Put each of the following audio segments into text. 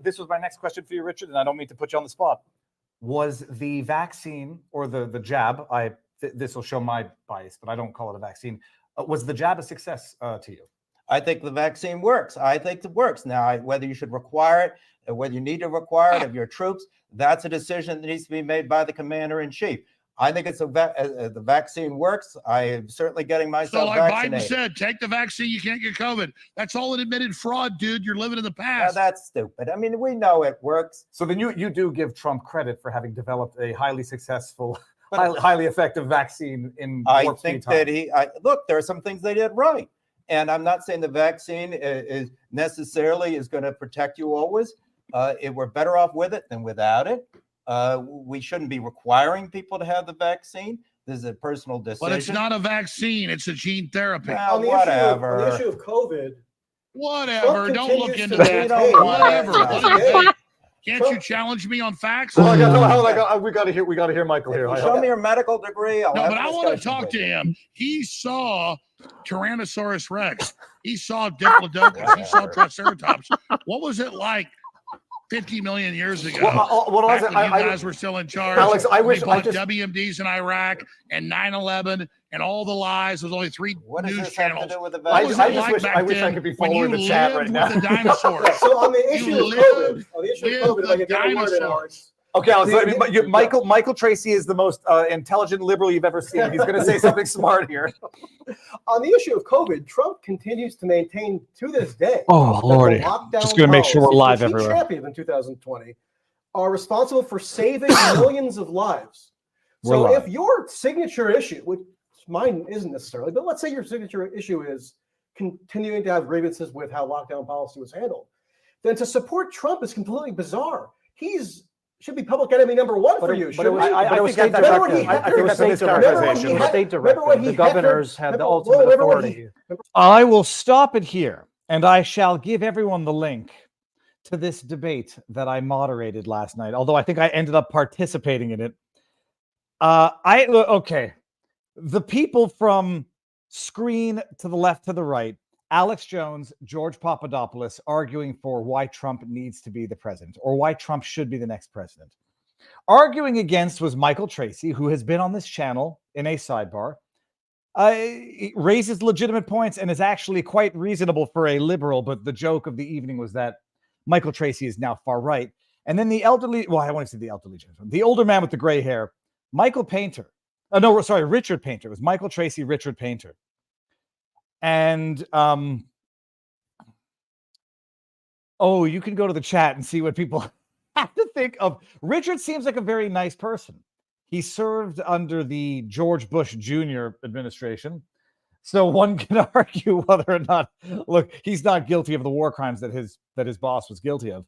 This was my next question for you, Richard, and I don't mean to put you on the spot. Was the vaccine or the jab, this will show my bias, but I don't call it a vaccine, was the jab a success to you? I think the vaccine works. I think it works. Now, whether you should require it, or whether you need to require it of your troops, that's a decision that needs to be made by the commander-in-chief. I think it's the vaccine works. I am certainly getting myself vaccinated. Biden said, take the vaccine, you can't get COVID. That's all an admitted fraud, dude. You're living in the past. Now, that's stupid. I mean, we know it works. So then you do give Trump credit for having developed a highly successful, highly effective vaccine in warp speed time. Look, there are some things they did right. And I'm not saying the vaccine is necessarily going to protect you always. We're better off with it than without it. We shouldn't be requiring people to have the vaccine. This is a personal decision. But it's not a vaccine. It's a gene therapy. Well, whatever. On the issue of COVID. Whatever. Don't look into that. Whatever. Can't you challenge me on facts? We got to hear Michael here. Show me your medical degree. No, but I want to talk to him. He saw Tyrannosaurus Rex. He saw Diplodocus. He saw Triceratops. What was it like 50 million years ago? When you guys were still in charge. Alex, I wish I just WMDs in Iraq and 9/11 and all the lies. There's only 3 news channels. I wish I could be following the chat right now. With the dinosaurs. So on the issue of COVID, if I can get a word in, Alex. Okay, Michael Tracy is the most intelligent liberal you've ever seen. He's going to say something smart here. On the issue of COVID, Trump continues to maintain to this day. Oh, Lordy. Just going to make sure we're live everywhere. Champions in 2020 are responsible for saving millions of lives. So if your signature issue, which mine isn't necessarily, but let's say your signature issue is continuing to have grievances with how lockdown policy was handled, then to support Trump is completely bizarre. Should be public enemy number one for you. I think that's a mischaracterization. State directive. The governors had the ultimate authority. I will stop it here, and I shall give everyone the link to this debate that I moderated last night, although I think I ended up participating in it. Okay. The people from screen to the left to the right, Alex Jones, George Papadopoulos arguing for why Trump needs to be the president or why Trump should be the next president. Arguing against was Michael Tracy, who has been on this channel in a sidebar, raises legitimate points and is actually quite reasonable for a liberal, but the joke of the evening was that Michael Tracy is now far right. And then the elderly, well, I want to say the elderly gentleman, the older man with the gray hair, Richard Painter. It was Michael Tracy, Richard Painter. And, you can go to the chat and see what people have to think of. Richard seems like a very nice person. He served under the George Bush Jr. administration. So one can argue whether or not, look, he's not guilty of the war crimes that his boss was guilty of.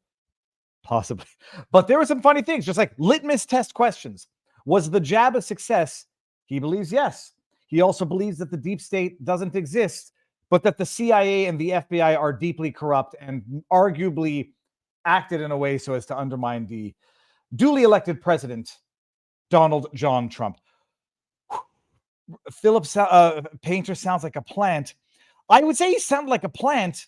Possibly. But there were some funny things, just like litmus test questions. Was the jab a success? He believes yes. He also believes that the deep state doesn't exist, but that the CIA and the FBI are deeply corrupt and arguably acted in a way so as to undermine the duly elected president, Donald John Trump. Painter sounds like a plant. I would say he sounded like a plant.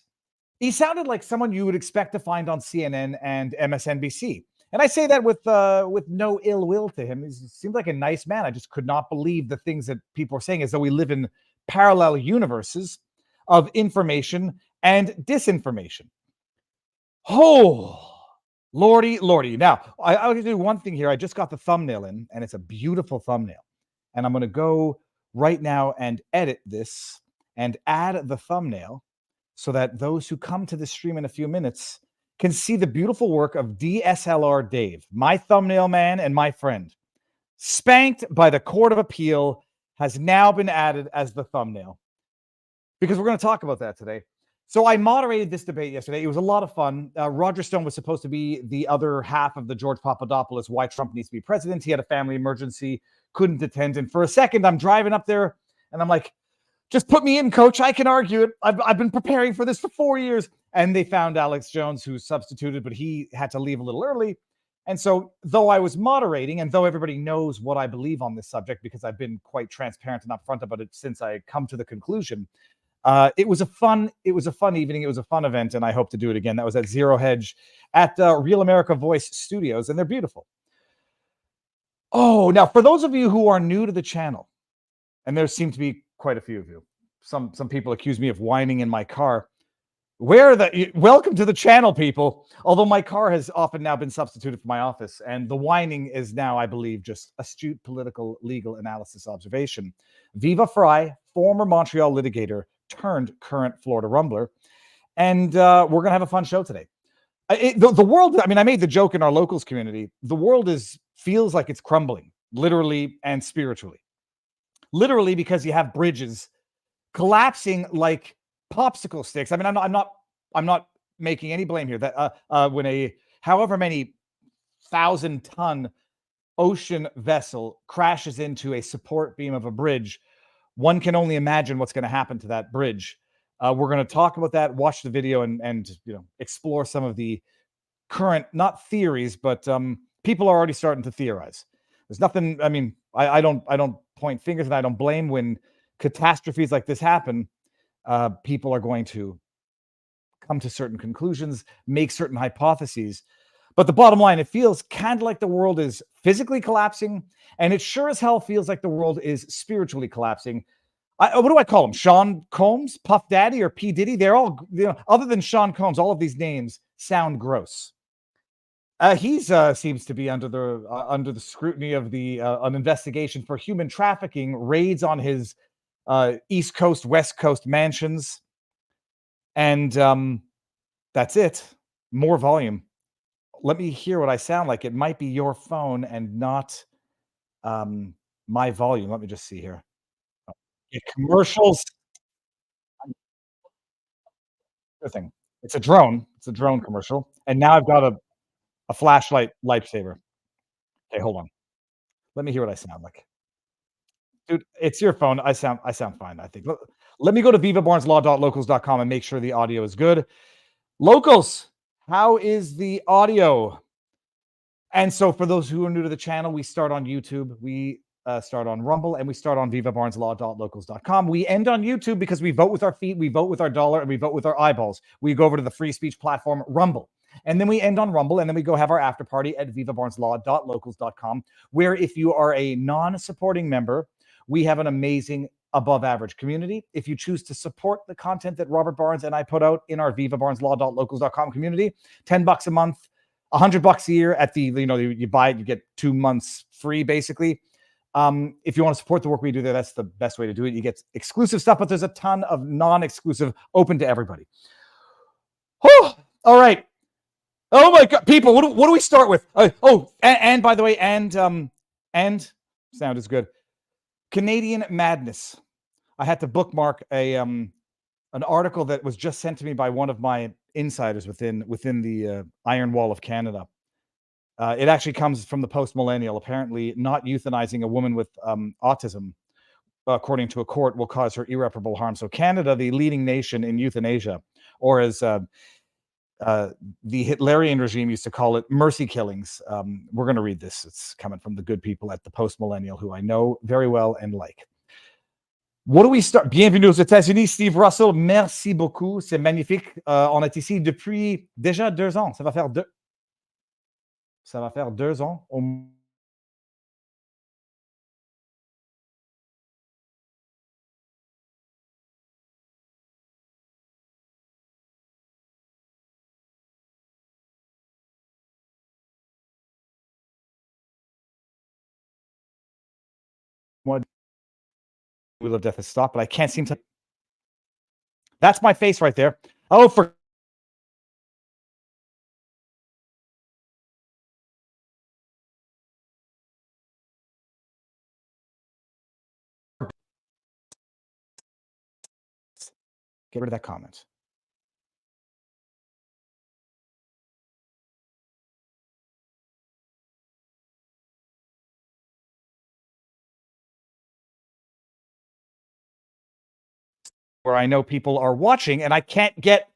He sounded like someone you would expect to find on CNN and MSNBC. And I say that with no ill will to him. He seemed like a nice man. I just could not believe the things that people are saying, as though we live in parallel universes of information and disinformation. Oh, Lordy. Now, I'll going to do one thing here. I just got the thumbnail in, and it's a beautiful thumbnail. And I'm going to go right now and edit this and add the thumbnail so that those who come to the stream in a few minutes can see the beautiful work of DSLR Dave, my thumbnail man and my friend. Spanked by the Court of Appeal has now been added as the thumbnail, because we're going to talk about that today. So I moderated this debate yesterday. It was a lot of fun. Roger Stone was supposed to be the other half of the George Papadopoulos why Trump needs to be president. He had a family emergency, couldn't attend. And for a second, I'm driving up there and I'm like, just put me in, coach. I can argue it. I've been preparing for this for 4 years. And they found Alex Jones, who substituted, but he had to leave a little early. And so though I was moderating, and though everybody knows what I believe on this subject, because I've been quite transparent and upfront about it since I come to the conclusion, It was a fun evening. It was a fun event, and I hope to do it again. That was at Zero Hedge at Real America Voice Studios, and they're beautiful. Oh, now for those of you who are new to the channel, and there seem to be quite a few of you. Some people accuse me of whining in my car. Welcome to the channel, people. Although my car has often now been substituted for my office, and the whining is now, I believe, just astute political legal analysis observation. Viva Fry, former Montreal litigator turned current Florida Rumbler, and we're gonna have a fun show today. The world, I mean, I made the joke in our locals community. The world feels like it's crumbling, literally and spiritually. Literally, because you have bridges collapsing like popsicle sticks. I mean, I'm not making any blame here. That when a however many 1,000-ton ocean vessel crashes into a support beam of a bridge, one can only imagine what's going to happen to that bridge. We're going to talk about that, watch the video, and explore some of the current, not theories, but people are already starting to theorize. There's nothing. I mean, I don't point fingers, and I don't blame when catastrophes like this happen. People are going to come to certain conclusions, make certain hypotheses. But the bottom line, it feels kind of like the world is physically collapsing, and it sure as hell feels like the world is spiritually collapsing. What do I call him? Sean Combs, Puff Daddy, or P. Diddy? They're all, other than Sean Combs, all of these names sound gross. He seems to be under the scrutiny of an investigation for human trafficking, raids on his East Coast, West Coast mansions, and that's it. More volume. Let me hear what I sound like. It might be your phone and not my volume. Let me just see here. Commercials. Good thing. It's a drone. It's a drone commercial, and now I've got a flashlight lifesaver. Okay, hold on. Let me hear what I sound like. Dude, it's your phone. I sound fine, I think. Let me go to vivabarneslaw.locals.com and make sure the audio is good. Locals, how is the audio? And so for those who are new to the channel, we start on YouTube, we start on Rumble, and we start on vivabarneslaw.locals.com. We end on YouTube because we vote with our feet, we vote with our dollar, and we vote with our eyeballs. We go over to the free speech platform, Rumble. And then we end on Rumble, and then we go have our after party at vivabarneslaw.locals.com, where if you are a non-supporting member, we have an amazing above average community. If you choose to support the content that Robert Barnes and I put out in our vivabarneslaw.locals.com community, $10 a month, $100 a year at the, you buy it, you get 2 months free, basically. If you want to support the work we do there, that's the best way to do it. You get exclusive stuff, but there's a ton of non-exclusive open to everybody. Oh, all right. Oh my God, people, what do we start with? And by the way, and sound is good. Canadian madness. I had to bookmark an article that was just sent to me by one of my insiders within the Iron Wall of Canada. It actually comes from the Post-Millennial. Apparently, not euthanizing a woman with autism, according to a court, will cause her irreparable harm. So Canada, the leading nation in euthanasia, or as the Hitlerian regime used to call it, mercy killings. We're going to read this. It's coming from the good people at the Post-Millennial, who I know very well and like. What do we start? Bienvenue aux États-Unis, Steve Russell. Merci beaucoup. C'est magnifique. On est ici depuis déjà 2 ans. Ça va faire 2 ans. Wheel of Death has stopped, but I can't seem to. That's my face right there. Oh, for get rid of that comment. Where I know people are watching and I can't get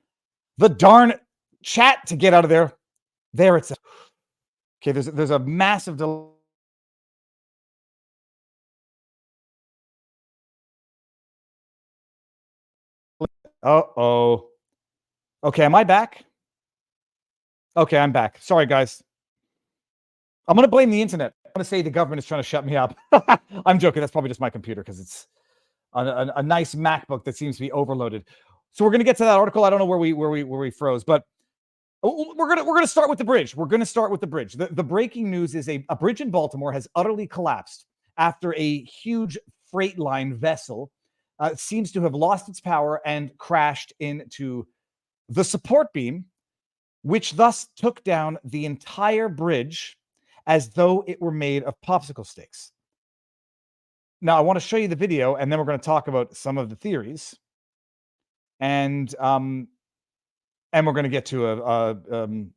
the darn chat to get out of there. There it's okay. There's a massive delay. Uh-oh. Okay, am I back? Okay, I'm back. Sorry, guys. I'm going to blame the internet. I'm going to say the government is trying to shut me up. I'm joking. That's probably just my computer because it's a nice MacBook that seems to be overloaded. So we're going to get to that article. I don't know where we froze, but we're going to start with the bridge. We're going to start with the bridge. The breaking news is a bridge in Baltimore has utterly collapsed after a huge freight line vessel seems to have lost its power and crashed into the support beam, which thus took down the entire bridge as though it were made of popsicle sticks. Now, I want to show you the video, and then we're going to talk about some of the theories, and we're going to get to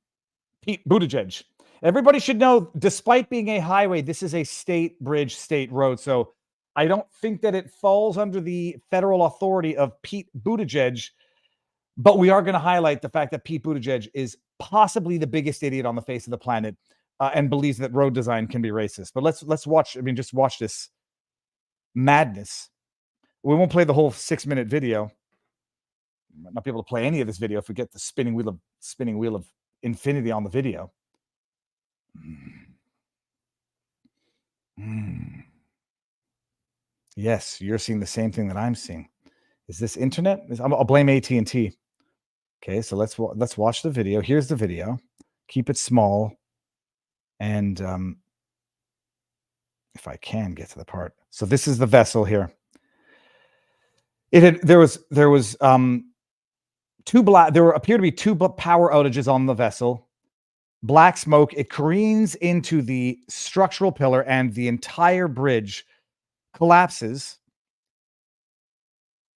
Pete Buttigieg. Everybody should know, despite being a highway, this is a state bridge, state road. So I don't think that it falls under the federal authority of Pete Buttigieg, but we are going to highlight the fact that Pete Buttigieg is possibly the biggest idiot on the face of the planet and believes that road design can be racist. But let's watch. I mean, just watch this madness. We won't play the whole 6-minute video. We might not be able to play any of this video if we get the spinning wheel of infinity on the video. Yes, you're seeing the same thing that I'm seeing. Is this internet? I'll blame AT&T. Okay, so let's watch the video. Here's the video. Keep it small, and if I can get to the part. So this is the vessel here. There appear to be two power outages on the vessel. Black smoke. It careens into the structural pillar, and the entire bridge collapses.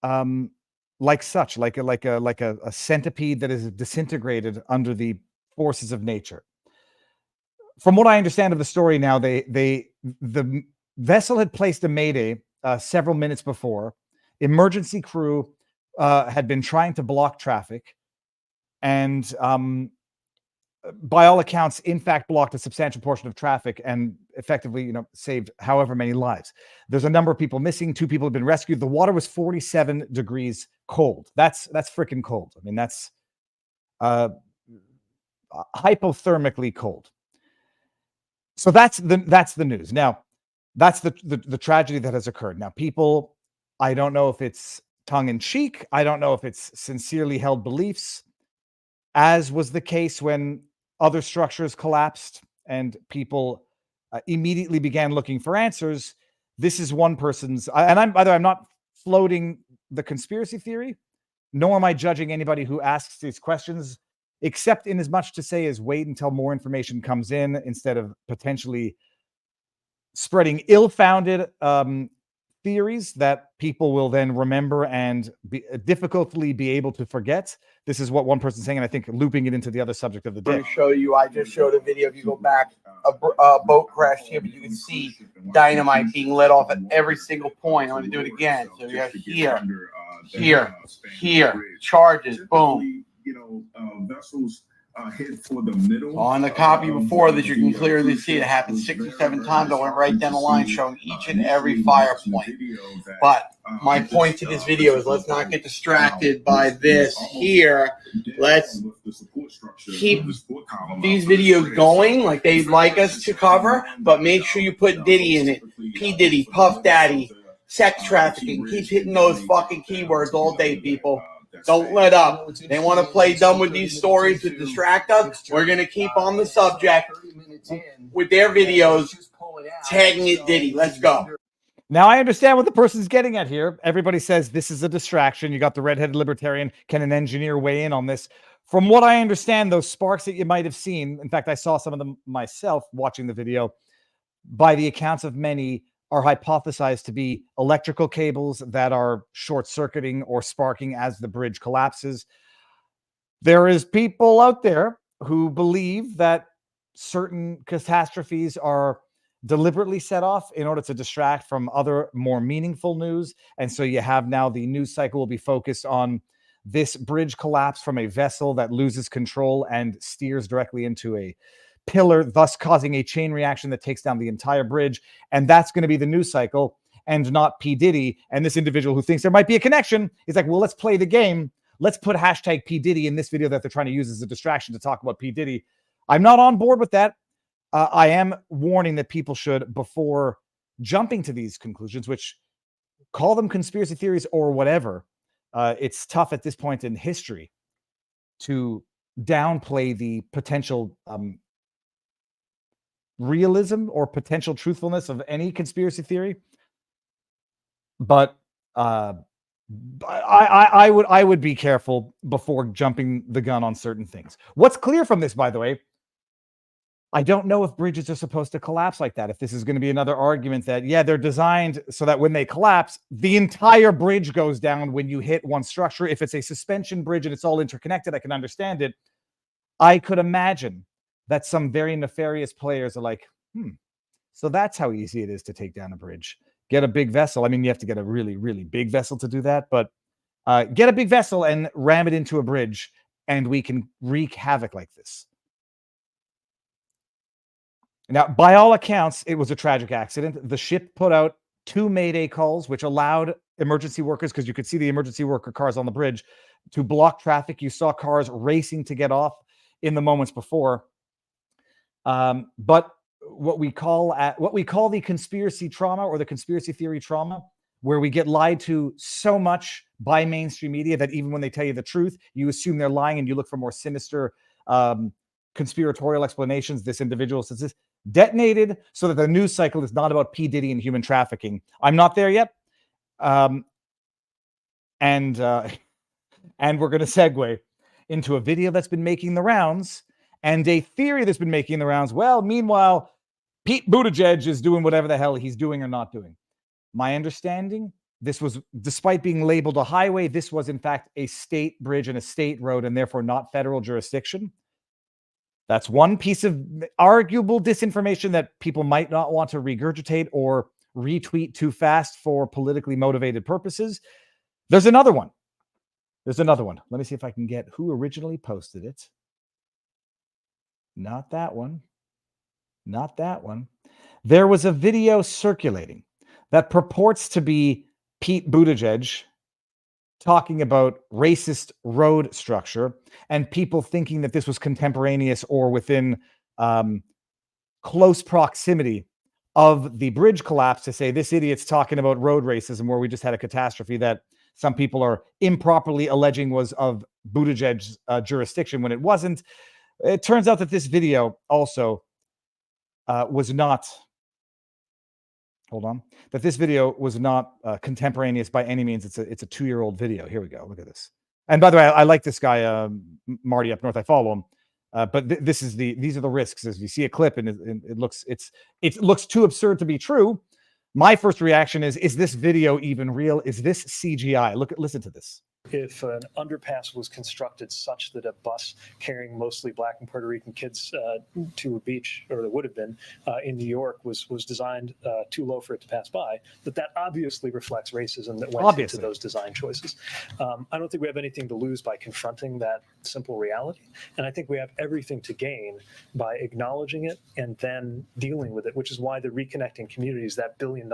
Like a centipede that is disintegrated under the forces of nature. From what I understand of the story now, the vessel had placed a mayday several minutes before. Emergency crew had been trying to block traffic, and by all accounts, in fact, blocked a substantial portion of traffic and effectively, saved however many lives. There's a number of people missing. 2 people have been rescued. The water was 47 degrees cold. That's freaking cold. I mean, that's hypothermically cold. So that's the news. Now, that's the tragedy that has occurred. Now, people, I don't know if it's tongue in cheek. I don't know if it's sincerely held beliefs, as was the case when other structures collapsed and people immediately began looking for answers. This is one person's, and by the way, I'm not floating the conspiracy theory, nor am I judging anybody who asks these questions, except in as much to say as wait until more information comes in instead of potentially spreading ill-founded theories that people will then remember and difficultly be able to forget. This is what one person's saying, and I think looping it into the other subject of the day. I just showed a video. If you go back, a boat crashed here, but you can see dynamite being let off at every single point. I'm going to do it again. So you have here, charges, boom. Vessels hit for the middle. On the copy before this, you can clearly see it happened 6 or 7 times. I went right down the line showing each and every fire point. But my point to this video is let's not get distracted by this here. Let's keep these videos going like they'd like us to cover, but make sure you put Diddy in it. P. Diddy, Puff Daddy, sex trafficking. Keep hitting those fucking keywords all day, people. Don't let up. They want to play dumb with these stories to distract us. We're going to keep on the subject with their videos, tagging it Diddy. Let's go. Now, I understand what the person's getting at here. Everybody says this is a distraction. You got the redheaded libertarian. Can an engineer weigh in on this? From what I understand, those sparks that you might have seen, in fact, I saw some of them myself watching the video, by the accounts of many, are hypothesized to be electrical cables that are short-circuiting or sparking as the bridge collapses. There is people out there who believe that certain catastrophes are deliberately set off in order to distract from other more meaningful news. And so you have now the news cycle will be focused on this bridge collapse from a vessel that loses control and steers directly into a pillar, thus causing a chain reaction that takes down the entire bridge. And that's going to be the news cycle. and not P. Diddy. And this individual who thinks there might be a connection is like, well, let's play the game. Let's put hashtag P. Diddy in this video that they're trying to use as a distraction to talk about P. Diddy. I'm not on board with that. I am warning that people should, before jumping to these conclusions, which call them conspiracy theories or whatever, it's tough at this point in history to downplay the potential realism or potential truthfulness of any conspiracy theory. But I would be careful before jumping the gun on certain things. What's clear from this, by the way, I don't know if bridges are supposed to collapse like that. If this is going to be another argument that, yeah, they're designed so that when they collapse, the entire bridge goes down when you hit one structure. If it's a suspension bridge and it's all interconnected, I can understand it. I could imagine that some very nefarious players are like, so that's how easy it is to take down a bridge. Get a big vessel. I mean, you have to get a really, really big vessel to do that, but get a big vessel and ram it into a bridge, and we can wreak havoc like this. Now, by all accounts, it was a tragic accident. The ship put out 2 Mayday calls, which allowed emergency workers, because you could see the emergency worker cars on the bridge, to block traffic. You saw cars racing to get off in the moments before. But what we call the conspiracy trauma, or the conspiracy theory trauma, where we get lied to so much by mainstream media that even when they tell you the truth, you assume they're lying and you look for more sinister conspiratorial explanations. This individual says this detonated so that the news cycle is not about P. Diddy and human trafficking. I'm not there yet. And we're going to segue into a video that's been making the rounds and a theory that's been making the rounds. Well, meanwhile, Pete Buttigieg is doing whatever the hell he's doing or not doing. My understanding, this was, despite being labeled a highway, this was in fact a state bridge and a state road, and therefore not federal jurisdiction. That's one piece of arguable disinformation that people might not want to regurgitate or retweet too fast for politically motivated purposes. There's another one. Let me see if I can get who originally posted it. Not that one. There was a video circulating that purports to be Pete Buttigieg talking about racist road structure, and people thinking that this was contemporaneous or within close proximity of the bridge collapse, to say this idiot's talking about road racism, where we just had a catastrophe that some people are improperly alleging was of Buttigieg's jurisdiction when it wasn't. It turns out that this video also was not contemporaneous by any means. It's a 2-year-old video. Here we go. Look at this. And by the way, I like this guy, Marty up north. I follow him. But these are the risks. As you see a clip and it looks too absurd to be true. My first reaction is this video even real? Is this CGI? Listen to this. If an underpass was constructed such that a bus carrying mostly Black and Puerto Rican kids to a beach, or that would have been in New York, was designed too low for it to pass by, that obviously reflects racism that went into those design choices. I don't think we have anything to lose by confronting that simple reality, and I think we have everything to gain by acknowledging it and then dealing with it, which is why the reconnecting communities, that $1 billion,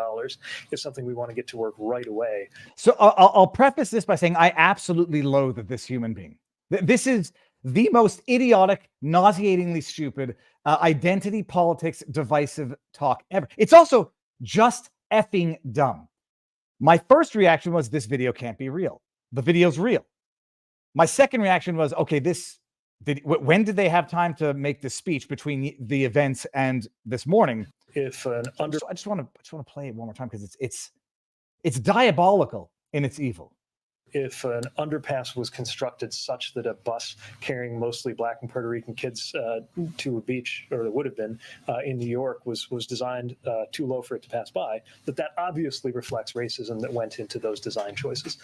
is something we want to get to work right away. So I'll preface this by saying I absolutely loathe this human being. This is the most idiotic, nauseatingly stupid identity politics divisive talk ever. It's also just effing dumb. My first reaction was, this video can't be real. The video's real. My second reaction was, okay, when did they have time to make this speech between the events and this morning? I just want to play it one more time, because it's diabolical in its evil. If an underpass was constructed such that a bus carrying mostly Black and Puerto Rican kids to a beach, or that would have been in New York, was designed too low for it to pass by, that obviously reflects racism that went into those design choices.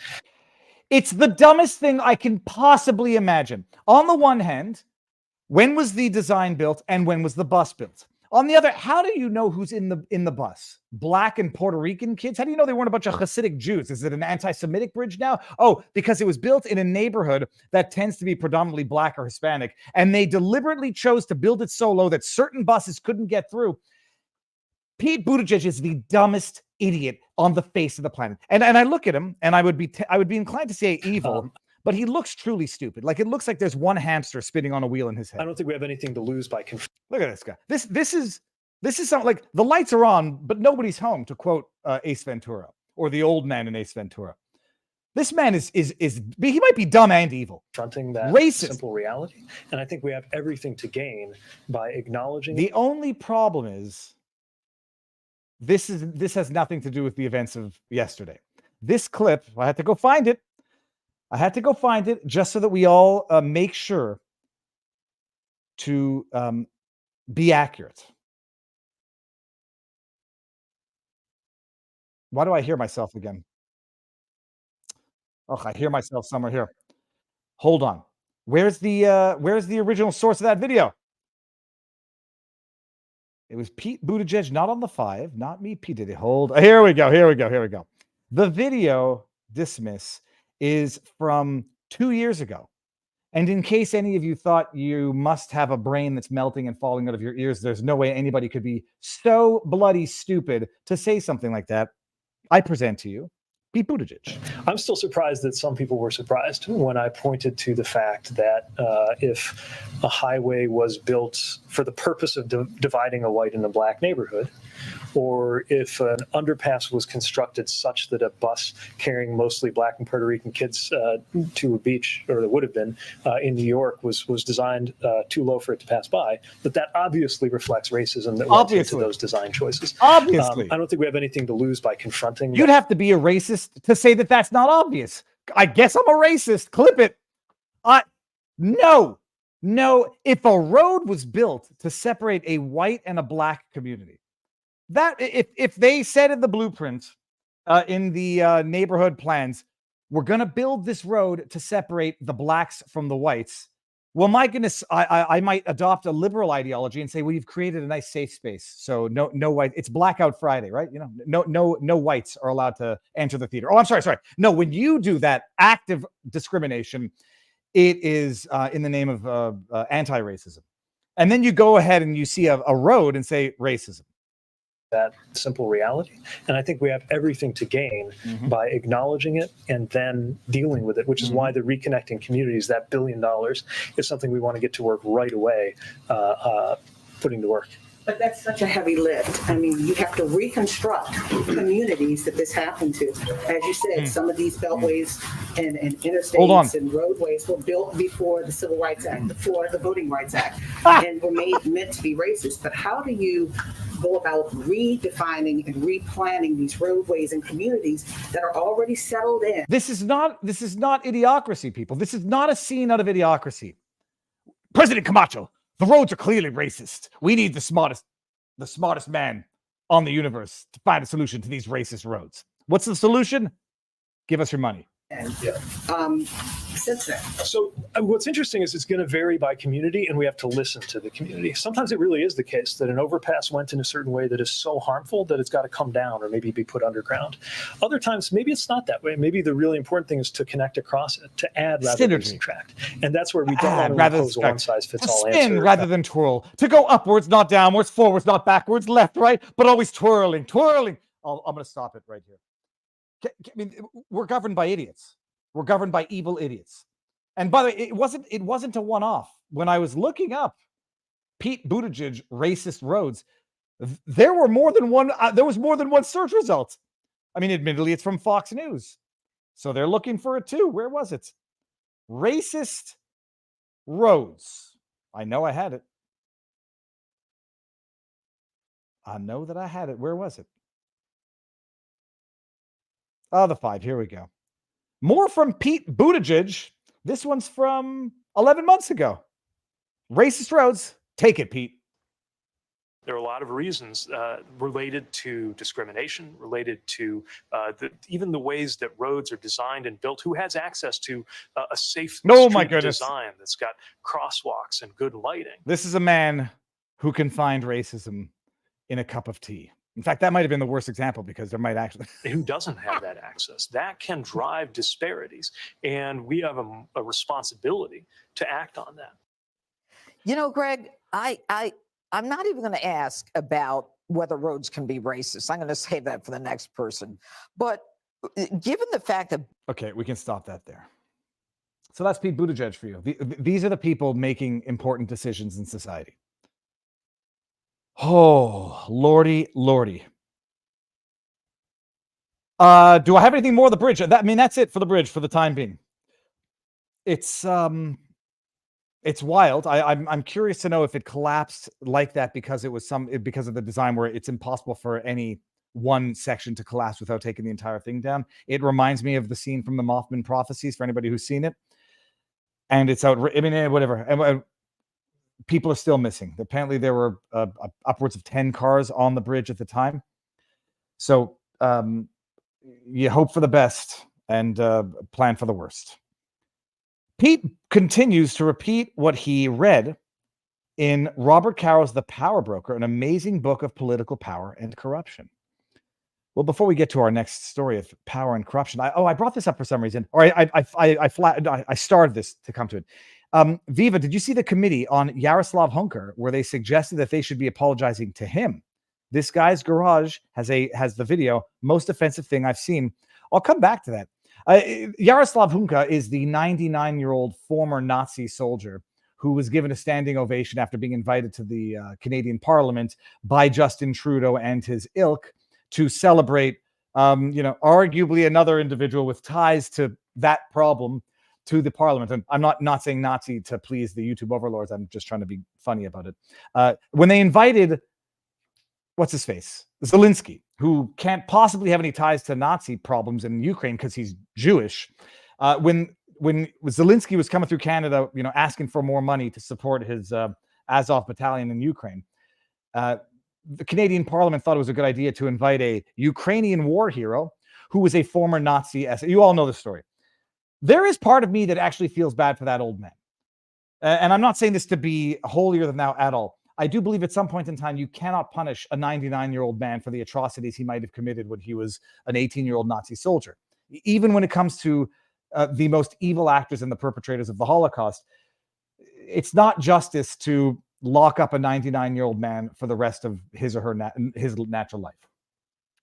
It's the dumbest thing I can possibly imagine. On the one hand, when was the design built and when was the bus built? On the other, how do you know who's in the bus? Black and Puerto Rican kids? How do you know they weren't a bunch of Hasidic Jews? Is it an anti-Semitic bridge now? Oh, because it was built in a neighborhood that tends to be predominantly Black or Hispanic, and they deliberately chose to build it so low that certain buses couldn't get through. Pete Buttigieg is the dumbest idiot on the face of the planet. And I look at him, and I would be inclined to say evil, but he looks truly stupid. Like, it looks like there's one hamster spinning on a wheel in his head. I don't think we have anything to lose by Look at this guy. This is something like the lights are on, but nobody's home, to quote Ace Ventura, or the old man in Ace Ventura. This man is he might be dumb and evil. confronting that Racist. simple reality. And I think we have everything to gain by acknowledging The only problem is this has nothing to do with the events of yesterday. This clip, I had to go find it. Just so that we all make sure to be accurate. Why do I hear myself again? Oh, I hear myself somewhere here. Hold on. Where's the original source of that video? It was Pete Buttigieg, not on the 5, not me, Pete did it. Here we go. The video, dismiss, is from 2 years ago. And in case any of you thought you must have a brain that's melting and falling out of your ears, there's no way anybody could be so bloody stupid to say something like that. I present to you Pete Buttigieg. I'm still surprised that some people were surprised when I pointed to the fact that if a highway was built for the purpose of dividing a white and a black neighborhood, or if an underpass was constructed such that a bus carrying mostly black and Puerto Rican kids to a beach, or that would have been in New York, was designed too low for it to pass by, that obviously reflects racism that went into those design choices. Obviously. I don't think we have anything to lose by confronting. You'd have to be a racist to say that that's not obvious. I guess I'm a racist. Clip it. No. If a road was built to separate a white and a black community, that if they said in the blueprint, in the neighborhood plans, we're going to build this road to separate the blacks from the whites. Well, my goodness, I might adopt a liberal ideology and say, well, you've created a nice safe space. So no white. It's Blackout Friday, right? You know, no whites are allowed to enter the theater. Oh, I'm sorry. No, when you do that active discrimination, it is in the name of anti-racism. And then you go ahead and you see a road and say racism. That simple reality. And I think we have everything to gain by acknowledging it and then dealing with it, which is why the Reconnecting Communities, that $1 billion, is something we want to get to work right away, putting to work. But that's such a heavy lift. I mean, you have to reconstruct communities that this happened to. As you said, some of these beltways and interstates and roadways were built before the Civil Rights Act, before the Voting Rights Act, and were meant to be racist. But how do you go about redefining and replanning these roadways and communities that are already settled in? This is not Idiocracy, people. This is not a scene out of Idiocracy. President Camacho, the roads are clearly racist. We need the smartest man on the universe to find a solution to these racist roads. What's the solution? Give us your money. Since then. So what's interesting is it's going to vary by community, and we have to listen to the community. Sometimes it really is the case that an overpass went in a certain way that is so harmful that it's got to come down or maybe be put underground. Other times, maybe it's not that way. Maybe the really important thing is to connect across it, to add rather than subtract. And that's where we don't want to impose a one-size-fits-all answer. Spin rather than twirl. To go upwards, not downwards, forwards, not backwards, left, right, but always twirling. I'm going to stop it right here. I mean, we're governed by idiots. We're governed by evil idiots. And by the way, it wasn't a one-off. When I was looking up Pete Buttigieg racist roads, there was more than one search result. I mean, admittedly, it's from Fox News, so they're looking for it too. Where was it? Racist roads. I know I had it. I know that I had it. Where was it? Oh, the 5. Here we go. More from Pete Buttigieg. This one's from 11 months ago. Racist roads. Take it, Pete. There are a lot of reasons related to discrimination, related to even the ways that roads are designed and built. Who has access to a safe street design that's got crosswalks and good lighting? This is a man who can find racism in a cup of tea. In fact, that might have been the worst example because there might actually... Who doesn't have that access? That can drive disparities. And we have a responsibility to act on that. You know, Greg, I'm not even going to ask about whether roads can be racist. I'm going to save that for the next person. But given the fact that... Okay, we can stop that there. So that's Pete Buttigieg for you. These are the people making important decisions in society. Oh, lordy, lordy. Do I have anything more of the bridge? I mean, that's it for the bridge for the time being. It's wild. I'm curious to know if it collapsed like that because it was because of the design where it's impossible for any one section to collapse without taking the entire thing down. It reminds me of the scene from the Mothman Prophecies for anybody who's seen it. And it's out. I mean, whatever. People are still missing. Apparently, there were upwards of 10 cars on the bridge at the time. So you hope for the best and plan for the worst. Pete continues to repeat what he read in Robert Caro's The Power Broker, an amazing book of political power and corruption. Well, before we get to our next story of power and corruption, I brought this up for some reason, or I started this to come to it. Viva, did you see the committee on Yaroslav Hunker where they suggested that they should be apologizing to him? This guy's garage has the video, most offensive thing I've seen. I'll come back to that. Yaroslav Hunka is the 99-year-old former Nazi soldier who was given a standing ovation after being invited to the Canadian Parliament by Justin Trudeau and his ilk to celebrate, arguably another individual with ties to that problem to the Parliament. And I'm not saying Nazi to please the YouTube overlords. I'm just trying to be funny about it. When they invited, what's his face? Zelensky, who can't possibly have any ties to Nazi problems in Ukraine because he's Jewish. When Zelensky was coming through Canada, asking for more money to support his Azov battalion in Ukraine, the Canadian Parliament thought it was a good idea to invite a Ukrainian war hero who was a former Nazi. You all know the story. There is part of me that actually feels bad for that old man. And I'm not saying this to be holier than thou at all. I do believe at some point in time, you cannot punish a 99-year-old man for the atrocities he might have committed when he was an 18-year-old Nazi soldier. Even when it comes to the most evil actors and the perpetrators of the Holocaust, it's not justice to lock up a 99-year-old man for the rest of his or her his natural life.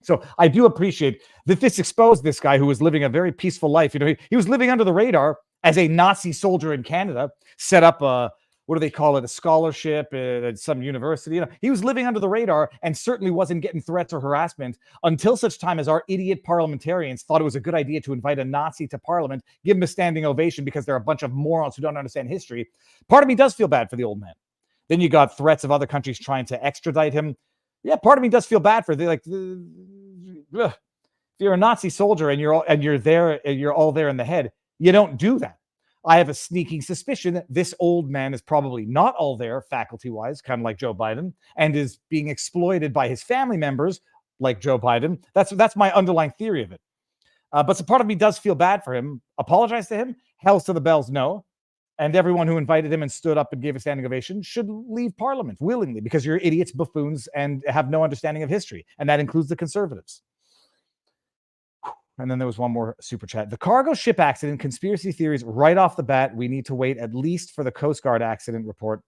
So I do appreciate that this exposed this guy who was living a very peaceful life. He was living under the radar as a Nazi soldier in Canada, set up a, what do they call it, a scholarship at some university. He was living under the radar and certainly wasn't getting threats or harassment until such time as our idiot parliamentarians thought it was a good idea to invite a Nazi to Parliament, give him a standing ovation because they're a bunch of morons who don't understand history. Part of me does feel bad for the old man. Then you got threats of other countries trying to extradite him. Yeah, part of me does feel bad for if you're a Nazi soldier and you're all there in the head, you don't do that. I have a sneaking suspicion that this old man is probably not all there faculty-wise, kind of like Joe Biden, and is being exploited by his family members like Joe Biden. That's my underlying theory of it. But so part of me does feel bad for him. Apologize to him? Hells to the bells, no. And everyone who invited him and stood up and gave a standing ovation should leave Parliament willingly because you're idiots, buffoons, and have no understanding of history. And that includes the Conservatives. And then there was one more super chat. The cargo ship accident, conspiracy theories right off the bat. We need to wait at least for the Coast Guard accident report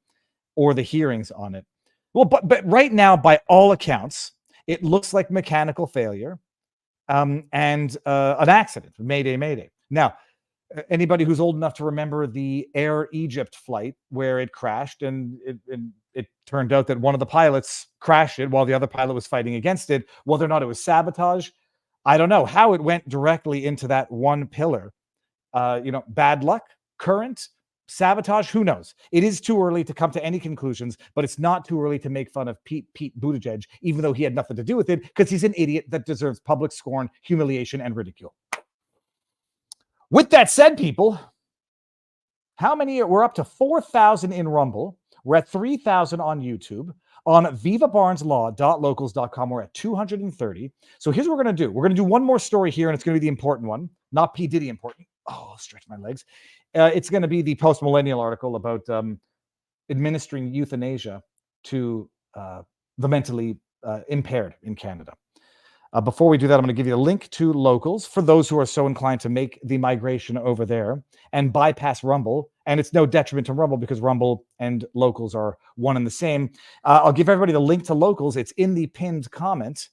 or the hearings on it. Well, but right now, by all accounts, it looks like mechanical failure and an accident. Mayday, mayday. Now, anybody who's old enough to remember the Air Egypt flight where it crashed and it turned out that one of the pilots crashed it while the other pilot was fighting against it. Whether or not it was sabotage, I don't know. How it went directly into that one pillar. Bad luck, current, sabotage, who knows? It is too early to come to any conclusions, but it's not too early to make fun of Pete Buttigieg, even though he had nothing to do with it, because he's an idiot that deserves public scorn, humiliation, and ridicule. With that said, people, how many? We're up to 4,000 in Rumble. We're at 3,000 on YouTube. On vivabarneslaw.locals.com, we're at 230. So here's what we're going to do. We're going to do one more story here, and it's going to be the important one, not P. Diddy important. Oh, I'll stretch my legs. It's going to be the post-millennial article about administering euthanasia to the mentally impaired in Canada. Before we do that, I'm going to give you a link to Locals for those who are so inclined to make the migration over there and bypass Rumble. And it's no detriment to Rumble because Rumble and Locals are one and the same. I'll give everybody the link to Locals. It's in the pinned comment.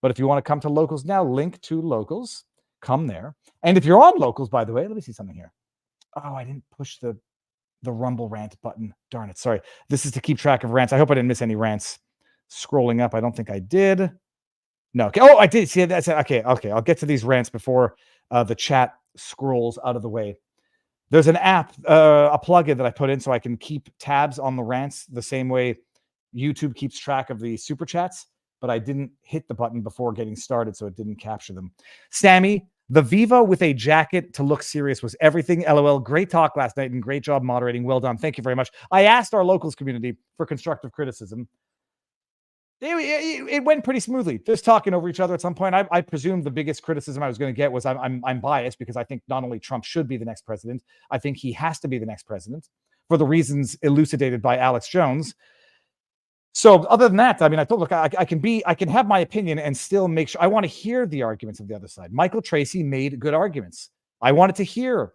But if you want to come to Locals now, link to Locals. Come there. And if you're on Locals, by the way, let me see something here. Oh, I didn't push the Rumble rant button. Darn it. Sorry. This is to keep track of rants. I hope I didn't miss any rants. Scrolling up. I don't think I did. No. Okay. Oh, I did. See, that's okay. Okay. I'll get to these rants before the chat scrolls out of the way. There's an app, a plugin that I put in so I can keep tabs on the rants the same way YouTube keeps track of the super chats, but I didn't hit the button before getting started, so it didn't capture them. Sammy, the Viva with a jacket to look serious was everything. LOL. Great talk last night and great job moderating. Well done. Thank you very much. I asked our Locals community for constructive criticism. It went pretty smoothly. Just talking over each other at some point. I presume the biggest criticism I was going to get was I'm biased because I think not only Trump should be the next president, I think he has to be the next president for the reasons elucidated by Alex Jones. So other than that, I mean, I thought, look, I can have my opinion and still make sure I want to hear the arguments of the other side. Michael Tracy made good arguments. I wanted to hear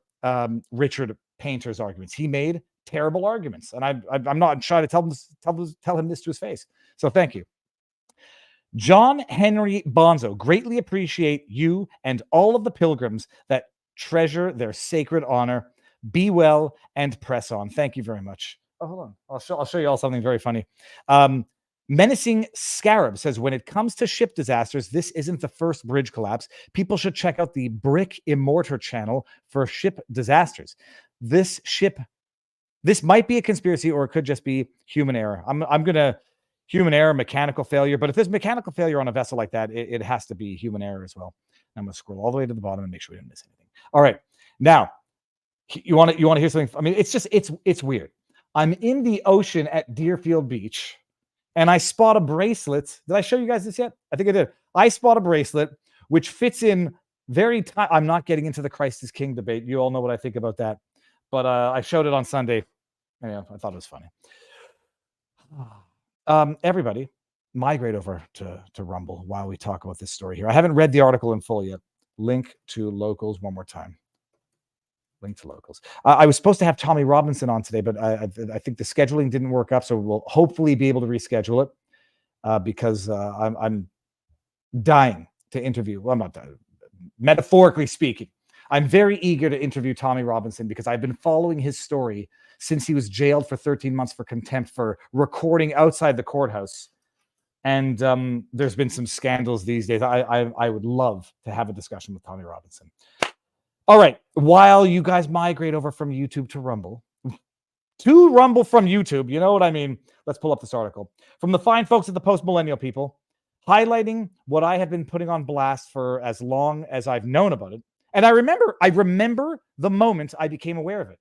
Richard Painter's arguments. He made terrible arguments, and I'm not trying to tell him this to his face. So thank you. John Henry Bonzo, greatly appreciate you and all of the pilgrims that treasure their sacred honor. Be well and press on. Thank you very much. Oh, hold on. I'll show you all something very funny. Menacing Scarab says, when it comes to ship disasters, this isn't the first bridge collapse. People should check out the Brick Immortor channel for ship disasters. This might be a conspiracy or it could just be human error. I'm going to human error, mechanical failure. But if there's mechanical failure on a vessel like that, it has to be human error as well. I'm going to scroll all the way to the bottom and make sure we didn't miss anything. All right. Now, you want to hear something? I mean, it's weird. I'm in the ocean at Deerfield Beach and I spot a bracelet. Did I show you guys this yet? I think I did. I spot a bracelet which fits in very tight. I'm not getting into the Christ is King debate. You all know what I think about that. But I showed it on Sunday. Yeah, I thought it was funny. Everybody, migrate over to Rumble while we talk about this story here. I haven't read the article in full yet. Link to Locals one more time. Link to Locals. I was supposed to have Tommy Robinson on today, but I think the scheduling didn't work up, so we'll hopefully be able to reschedule it because I'm dying to interview. Well, I'm not dying. Metaphorically speaking, I'm very eager to interview Tommy Robinson because I've been following his story since he was jailed for 13 months for contempt for recording outside the courthouse. And there's been some scandals these days. I would love to have a discussion with Tommy Robinson. All right. While you guys migrate over from YouTube to Rumble from YouTube, you know what I mean? Let's pull up this article from the fine folks at the Post-Millennial People, highlighting what I have been putting on blast for as long as I've known about it. And I remember the moment I became aware of it.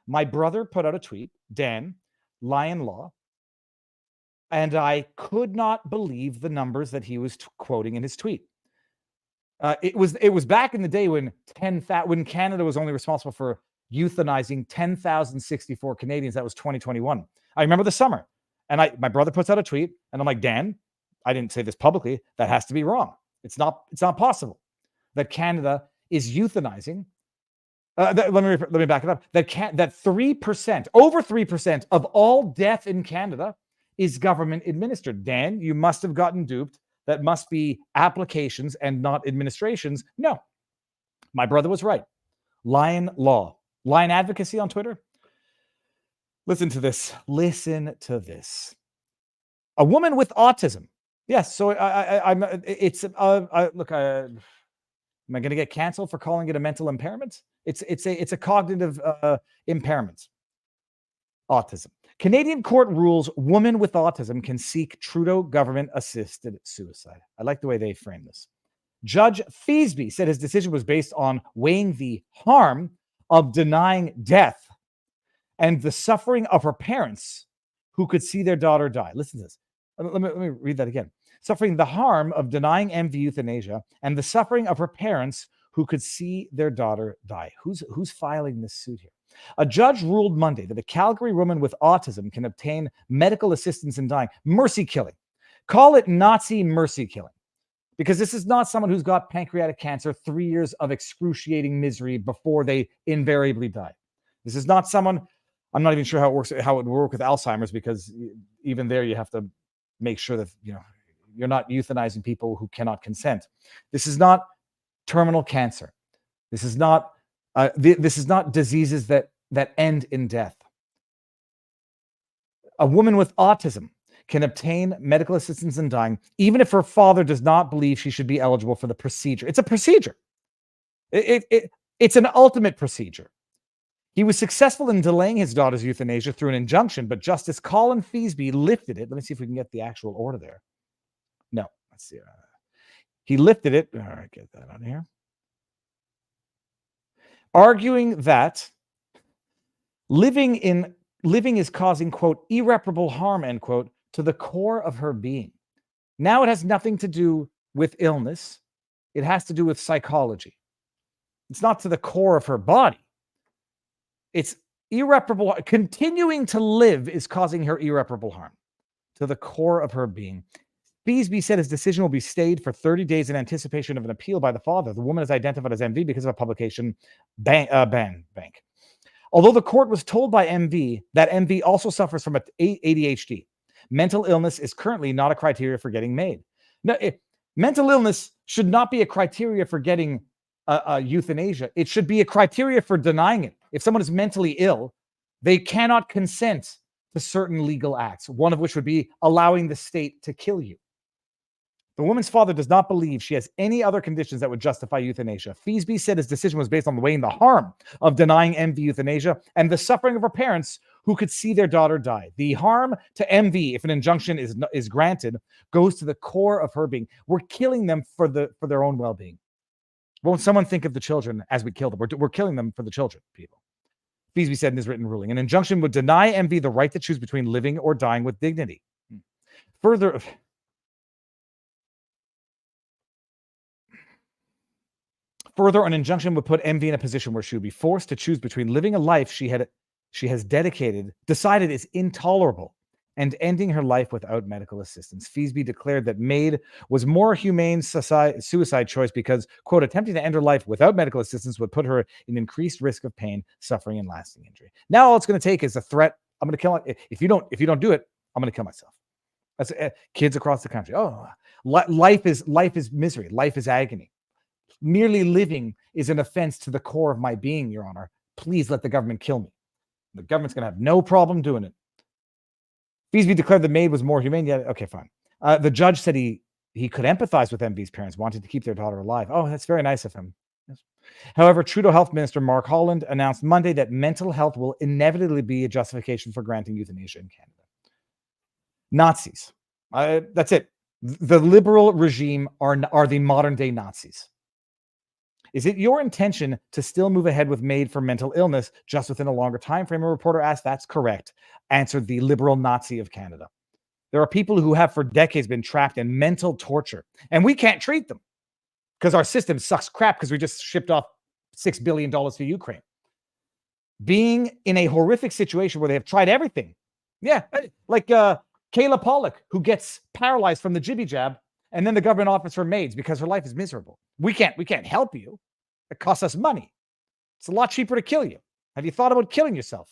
My brother put out a tweet, Dan, Lion Law, and I could not believe the numbers that he was quoting in his tweet. It was back in the day when Canada was only responsible for euthanizing 10,064 Canadians. That was 2021. I remember the summer, and my brother puts out a tweet, and I'm like, Dan, I didn't say this publicly. That has to be wrong. It's not possible that Canada is euthanizing. Let me back it up. That 3%, over 3% of all death in Canada is government administered. Dan, you must have gotten duped. That must be applications and not administrations. No, my brother was right. Lion Law, Lion Advocacy on Twitter. Listen to this. A woman with autism. Yes. So look. Am I going to get canceled for calling it a mental impairment? It's a cognitive impairment. Autism. Canadian court rules woman with autism can seek Trudeau government-assisted suicide. I like the way they frame this. Judge Feasby said his decision was based on weighing the harm of denying death and the suffering of her parents who could see their daughter die. Listen to this. Let me read that again. Suffering the harm of denying MV euthanasia and the suffering of her parents who could see their daughter die. Who's filing this suit here? A judge ruled Monday that a Calgary woman with autism can obtain medical assistance in dying. Mercy killing. Call it Nazi mercy killing. Because this is not someone who's got pancreatic cancer, 3 years of excruciating misery before they invariably die. This is not someone, I'm not even sure how it would work with Alzheimer's, because even there you have to make sure that you're not euthanizing people who cannot consent. This is not terminal cancer. This is not diseases that end in death. A woman with autism can obtain medical assistance in dying, even if her father does not believe she should be eligible for the procedure. It's a procedure. It's an ultimate procedure. He was successful in delaying his daughter's euthanasia through an injunction, but Justice Colin Feasby lifted it. Let me see if we can get the actual order there. No, let's see. He lifted it. All right, get that on here. Arguing that living is causing, quote, irreparable harm, end quote, to the core of her being. Now it has nothing to do with illness. It has to do with psychology. It's not to the core of her body. It's irreparable. Continuing to live is causing her irreparable harm to the core of her being. Feasby said his decision will be stayed for 30 days in anticipation of an appeal by the father. The woman is identified as MV because of a publication bank. Although the court was told by MV that MV also suffers from ADHD, mental illness is currently not a criteria for getting MAID. No, mental illness should not be a criteria for getting euthanasia. It should be a criteria for denying it. If someone is mentally ill, they cannot consent to certain legal acts, one of which would be allowing the state to kill you. The woman's father does not believe she has any other conditions that would justify euthanasia. Feasby said his decision was based on weighing the harm of denying MV euthanasia and the suffering of her parents who could see their daughter die. The harm to MV, if an injunction is granted, goes to the core of her being. We're killing them for their own well-being. Won't someone think of the children as we kill them? We're killing them for the children, people. Feasby said in his written ruling, an injunction would deny MV the right to choose between living or dying with dignity. Further, an injunction would put MV in a position where she would be forced to choose between living a life she has decided is intolerable, and ending her life without medical assistance. Feasby declared that MAID was more humane suicide choice because, quote, attempting to end her life without medical assistance would put her in increased risk of pain, suffering, and lasting injury. Now all it's going to take is a threat. I'm going to kill it. If you don't do it, I'm going to kill myself. That's kids across the country. Oh, life is misery. Life is agony. Merely living is an offense to the core of my being, Your Honor. Please let the government kill me. The government's going to have no problem doing it. Feasby declared the MAID was more humane. Yeah, okay, fine. The judge said he could empathize with MV's parents wanting to keep their daughter alive. Oh, that's very nice of him. Yes. However, Trudeau Health Minister Mark Holland announced Monday that mental health will inevitably be a justification for granting euthanasia in Canada. Nazis. That's it. The liberal regime are the modern-day Nazis. Is it your intention to still move ahead with MAID for mental illness just within a longer time frame? A reporter asked. That's correct, answered the liberal Nazi of Canada. There are people who have for decades been trapped in mental torture, and we can't treat them because our system sucks crap because we just shipped off $6 billion to Ukraine. Being in a horrific situation where they have tried everything. Yeah, like Kayla Pollock, who gets paralyzed from the jibby jab, and then the government offers her maids because her life is miserable. We can't help you. It costs us money. It's a lot cheaper to kill you. Have you thought about killing yourself?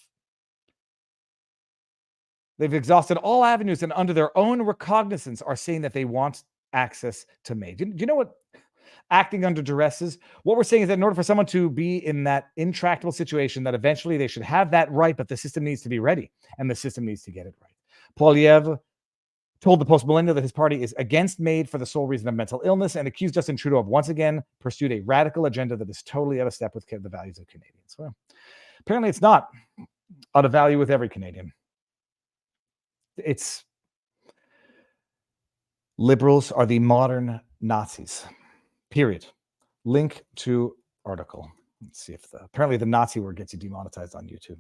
They've exhausted all avenues and under their own recognizance are saying that they want access to MAID. Do you know what acting under duress is? What we're saying is that in order for someone to be in that intractable situation, that eventually they should have that right, but the system needs to be ready and the system needs to get it right. Poilievre told the Post-Millennial that his party is against MAID for the sole reason of mental illness and accused Justin Trudeau of once again pursued a radical agenda that is totally out of step with the values of Canadians. Well, apparently it's not out of value with every Canadian. It's liberals are the modern Nazis, period. Link to article. Let's see if apparently the Nazi word gets you demonetized on YouTube.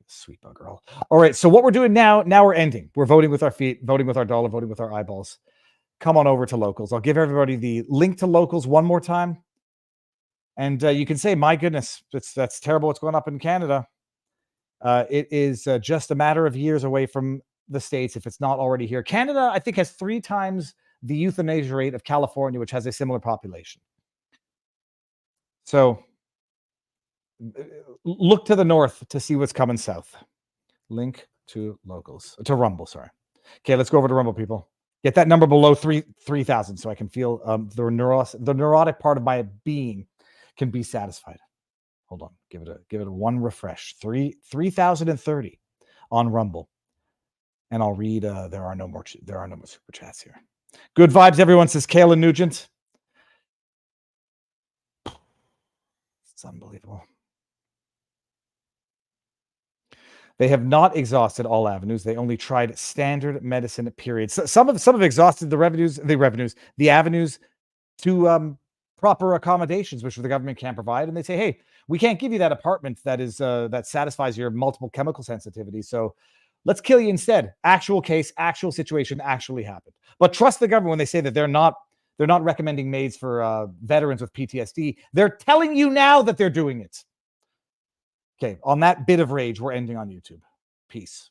Sweet bugger all. All right, so what we're doing now we're ending. We're voting with our feet, voting with our dollar, voting with our eyeballs. Come on over to Locals. I'll give everybody the link to Locals one more time. And you can say, my goodness, that's terrible what's going up in Canada. It is just a matter of years away from the States if it's not already here. Canada, I think, has 3 times the euthanasia rate of California, which has a similar population. So look to the north to see what's coming south. Link to Rumble, sorry. Okay, let's go over to Rumble, people. Get that number below 3,000 so I can feel the neurotic part of my being can be satisfied. Hold on, give it a one refresh. 3,030 on Rumble. And I'll read there are no more super chats here. Good vibes, everyone, says Kayla Nugent. It's unbelievable. They have not exhausted all avenues. They only tried standard medicine, period. So some have exhausted the avenues to proper accommodations, which the government can't provide. And they say, hey, we can't give you that apartment that satisfies your multiple chemical sensitivities. So let's kill you instead. Actual case, actual situation actually happened. But trust the government when they say that they're not recommending maids for veterans with PTSD. They're telling you now that they're doing it. Okay, on that bit of rage, we're ending on YouTube. Peace.